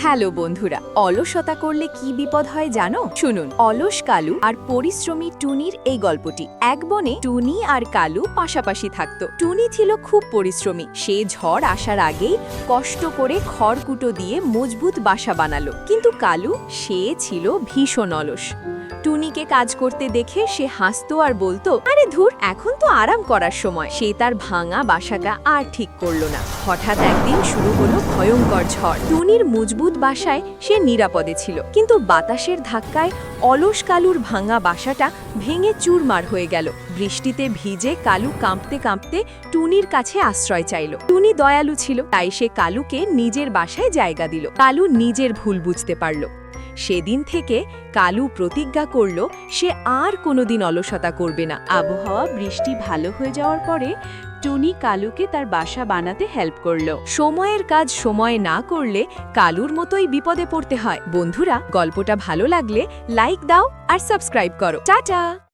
Hello বন্ধুরা, অলসতা করলে কি বিপদ হয় জানো? শুনুন, অলস কালু আর পরিশ্রমী টুনির এই গল্পটি। এক বনে টুনি আর কালু পাশাপাশি থাকত। টুনি ছিল খুব পরিশ্রমী। সে ঝড় আসার আগেই কষ্ট করে খড়কুটো দিয়ে মজবুত বাসা বানালো। কিন্তু কালু, সে ছিল ভীষণ অলস। টুনিকে কাজ করতে দেখে সে হাসতো আর বলতো, আরে ধুর, এখন তো আরাম করার সময়। সে তার ভাঙা বাসাটা আর ঠিক করলো না। হঠাৎ একদিন শুরু হলো ভয়ঙ্কর ঝড়। টুনির মজবুত বাসায় সে নিরাপদে ছিল, কিন্তু বাতাসের ধাক্কায় অলস কালুর ভাঙা বাসাটা ভেঙে চুরমার হয়ে গেল। বৃষ্টিতে ভিজে কালু কাঁপতে কাঁপতে টুনির কাছে আশ্রয় চাইল। টুনি দয়ালু ছিল, তাই সে কালুকে নিজের বাসায় জায়গা দিল। কালু নিজের ভুল বুঝতে পারল। সেদিন থেকে কালু প্রতিজ্ঞা করল সে আর কোনোদিন অলসতা করবে না। আবহাওয়া বৃষ্টি ভালো হয়ে যাওয়ার পরে টুনি কালুকে তার বাসা বানাতে হেল্প করলো। সময়ের কাজ সময়ে না করলে কালুর মতোই বিপদে পড়তে হয়। বন্ধুরা, গল্পটা ভালো লাগলে লাইক দাও আর সাবস্ক্রাইব করো। টাটা।